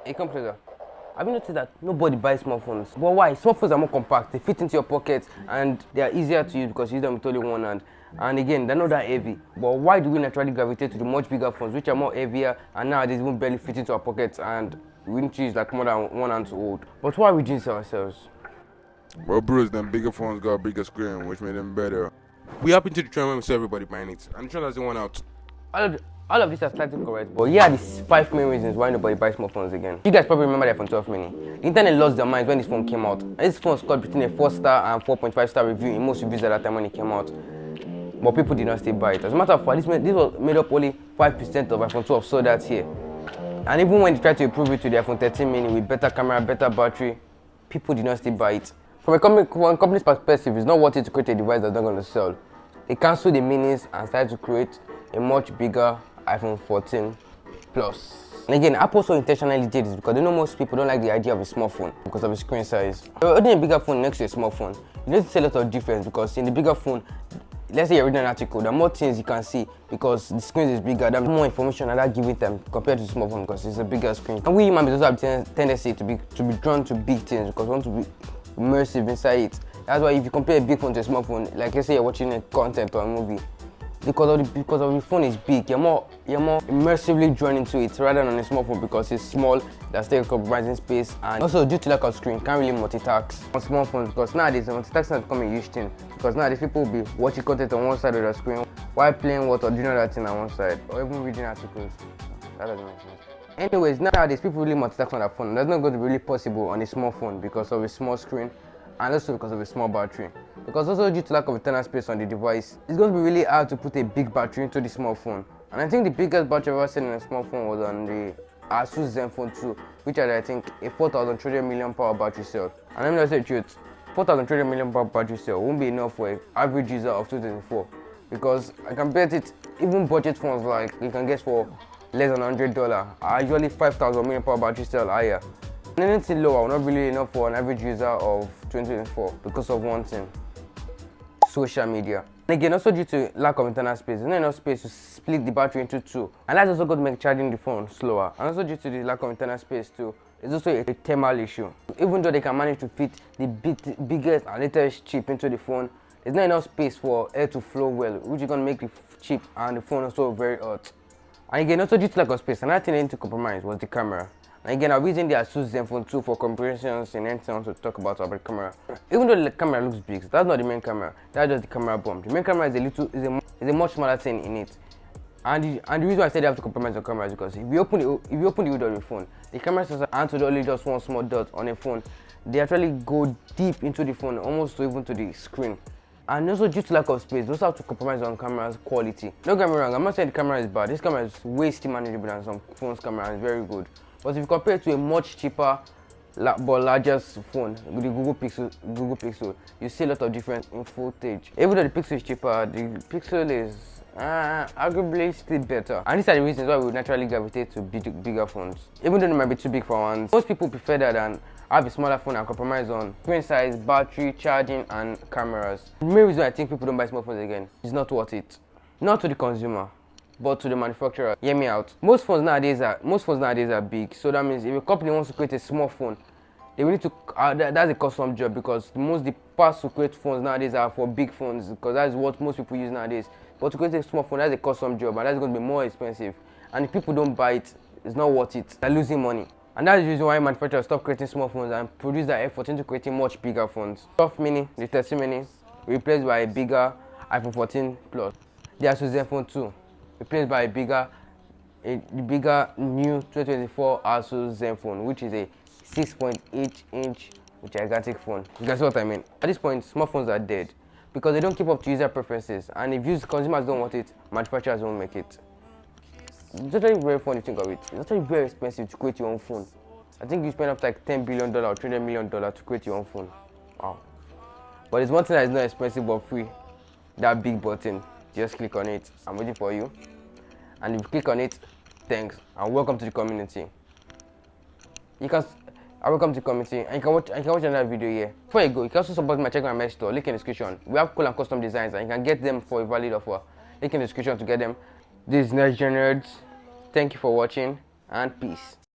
Hey, come closer. Have you noticed that nobody buys smartphones? But why? Smartphones are more compact, they fit into your pocket, and they are easier to use because you use them with only one hand. And again, they're not that heavy. But why do we naturally gravitate to the much bigger phones, which are more heavier, and nowadays won't barely fit into our pockets, and we need to use like more than one hand to hold? But why are we doing this ourselves? Well, Bruce, them bigger phones got a bigger screen, which made them better. We happen to the trend when we saw everybody buying it. I'm sure that's the one out. All of these are slightly correct, but here are the 5 main reasons why nobody buys smartphones again. You guys probably remember the iPhone 12 mini. The internet lost their minds when this phone came out. This phone scored between a 4-star and 4.5-star review in most reviews at that time when it came out. But people did not still buy it. As a matter of fact, this was made up only 5% of iPhone 12 sold that year. And even when they tried to improve it to the iPhone 13 mini with better camera, better battery, people did not still buy it. From a company's perspective, it's not worth it to create a device that's not going to sell. They cancelled the minis and started to create a much bigger iPhone 14 Plus. And again, Apple so intentionally did this because they know most people don't like the idea of a small phone because of the screen size. So holding a bigger phone next to a small phone, you need to see a lot of difference because in the bigger phone, let's say you're reading an article, there are more things you can see because the screen is bigger, there's more information at that given time compared to the small phone because it's a bigger screen. And we human beings also have a tendency to be drawn to big things because we want to be immersive inside it. That's why if you compare a big phone to a small phone, like let's say you're watching a content or a movie, because of the phone is big, you're more immersively drawn into it rather than a small phone because it's small, that's still compromising space, and also due to lack of screen, can't really multitask on small phones because nowadays multitasking has become a huge thing because nowadays people will be watching content on one side of the screen while playing what or doing other thing on one side or even reading articles. That doesn't make sense. Anyways, nowadays people really multitask on their phone. That's not going to be really possible on a small phone because of a small screen and also because of a small battery. Because also due to lack of internal space on the device, it's going to be really hard to put a big battery into the small phone. And I think the biggest battery I've ever seen in a small phone was on the Asus Zenfone 2, which had I think a 4,300 mAh battery cell. And let me just say the truth, 4,300 mAh battery cell won't be enough for an average user of 2024. Because I can bet it, even budget phones like you can get for less than $100 are usually 5,000 mAh battery cell higher. And anything lower will not really enough for an average user of 2024 because of one thing: social media. And again, also due to lack of internal space, there's not enough space to split the battery into two, and that's also going to make charging the phone slower. And also due to the lack of internal space too, it's also a thermal issue. Even though they can manage to fit the biggest and latest chip into the phone, there's not enough space for air to flow well, which is going to make the chip and the phone also very hot. And again, also due to lack of space, another thing they need to compromise was the camera. And again, I'm using the Asus Zenfone 2 for comparisons in anything I want to talk about the camera. Even though the camera looks big, that's not the main camera. That's just the camera bump. The main camera is a much smaller thing in it. And the reason why I said you have to compromise on camera is because if you open the hood of your phone, the camera sensor aren't only just one small dot on a phone. They actually go deep into the phone, almost even to the screen. And also due to lack of space, those have to compromise on camera's quality. Don't get me wrong, I'm not saying the camera is bad. This camera is way still manageable than some phones' camera, and it's very good. But if you compare it to a much cheaper but larger phone, the Google Pixel, you see a lot of difference in footage. Even though the Pixel is cheaper, the Pixel is arguably still better. And these are the reasons why we would naturally gravitate to bigger phones. Even though they might be too big for ones, most people prefer that than have a smaller phone and compromise on screen size, battery, charging, and cameras. The main reason I think people don't buy smartphones again is not worth it. Not to the consumer, but to the manufacturer. Hear me out. Most phones nowadays are big, so that means if a company wants to create a small phone, they will need to that's a custom job because the parts to create phones nowadays are for big phones because that's what most people use nowadays. But to create a small phone, that's a custom job and that's going to be more expensive. And if people don't buy it, it's not worth it. They're losing money. And that's the reason why manufacturers stop creating small phones and produce their effort into creating much bigger phones. 12 mini, the 13 mini, replaced by a bigger iPhone 14 Plus. The Asus Zenfone 2, replaced by a bigger new 2024 Asus Zenfone, which is a 6.8-inch gigantic phone. You guys see what I mean? At this point, smartphones are dead because they don't keep up to user preferences, and if consumers don't want it, manufacturers won't make it. It's actually very fun to think of it. It's actually very expensive to create your own phone. I think you spend up to like $10 billion or $300 million to create your own phone. Wow. But there's one thing that is not expensive but free. That big button. Just click on it. I'm waiting for you. And if you click on it, thanks and welcome to the community. Welcome to the community, and you can watch another video here. Before you go, you can also support my channel and my store. Link in the description. We have cool and custom designs, and you can get them for a valid offer. Link in the description to get them. This is Next Gen Nerds. Thank you for watching, and peace.